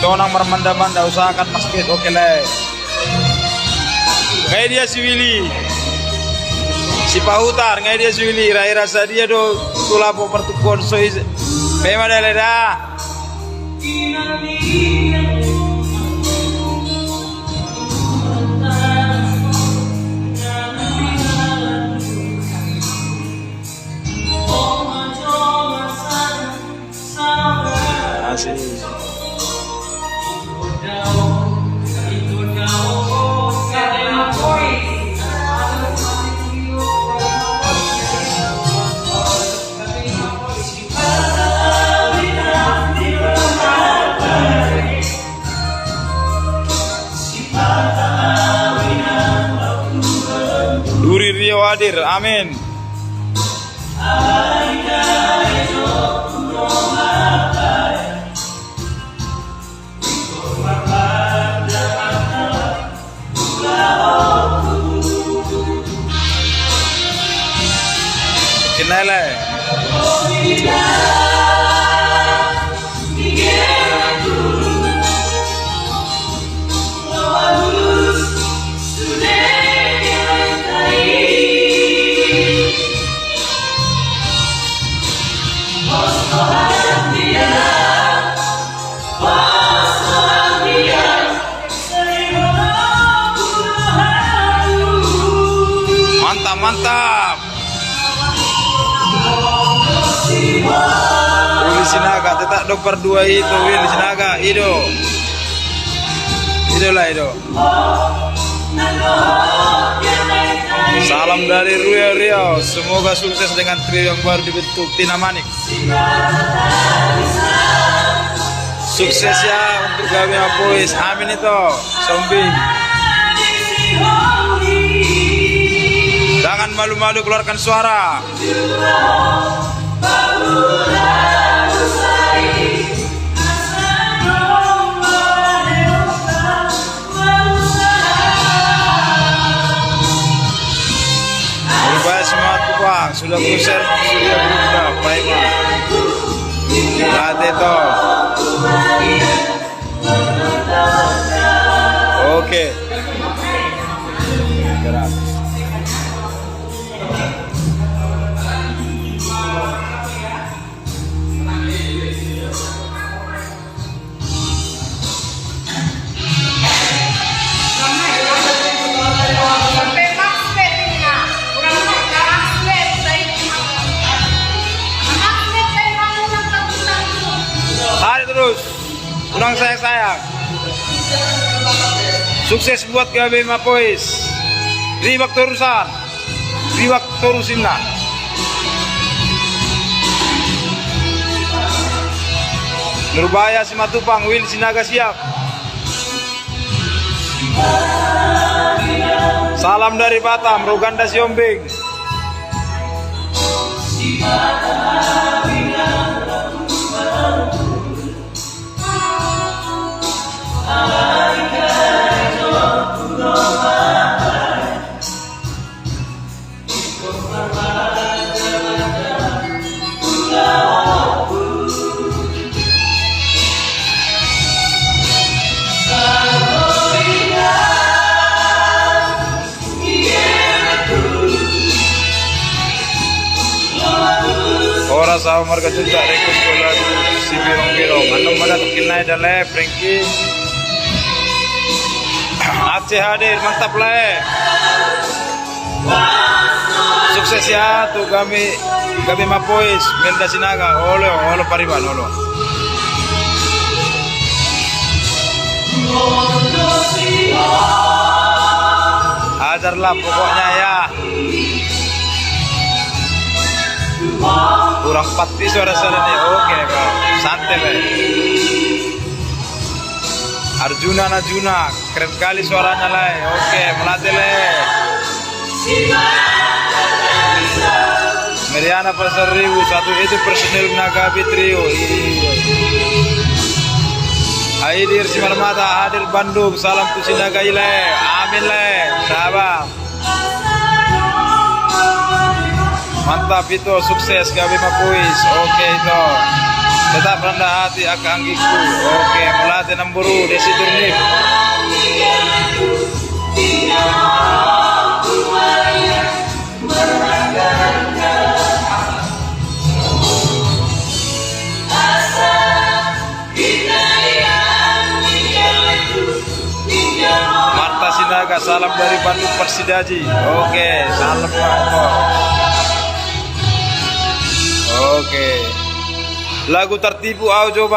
Sonang mermanda-manda usahakan basket. Oke le. Kayak dia si Willy. Si Pahutar kayak dia si Willy. Rai rasa dia do tulapo pertukon so is. Pema dale dah. Asik. Duri Rio hadir, amin. Kinele. Mantap, mantap. Willy Sinaga, tetap dokter dua itu Willy Sinaga, Ido. Idolah Ido. Salam dari Rio. Semoga sukses dengan trio yang baru dibentuk Tina Manik. Sukses ya untuk Gabi Mapois. Amin itu. Sombing. Jangan malu-malu keluarkan suara. Berubah semua tukang. Sudah kusir, sudah berubah. Baik mah. Lihat itu. Oke. Gerak. Terus, kurang sayang. Sukses buat Gabi Mapois. Riwak terusan, riwak terusinna. Nurbaya Simatupang, Willy Sinaga siap. Salam dari Batam, Roganda Siombing. Ora sama marga juga request bola si birong-birong. Anu pada tukinai dale Frankie. Aceh hadir, mantap le. Sukses ya tuh Gabi Mapois, Melda Sinaga. Olo pariban olo. Ajarlah pokoknya ya. Kurang pati suara-suara nih. Oke bro, santai le. Arjuna, keren kali suaranya le. Oke, melatih le. Meriana Pasar Ribu, satu itu personil Nagabi Trio. Aidir Simarmata, hadir Bandung, salam Tusinaga le. Amin le, sahabat. Mantap itu, sukses Gabi Mapois. Oke itu. Tetap rendah hati akanggiku. Oke, melatih nemburu desi turnip. Marta Sinaga, salam dari Bandung Persidaji. Oke, salam Pak. Oke. Lagu tertipu, coba.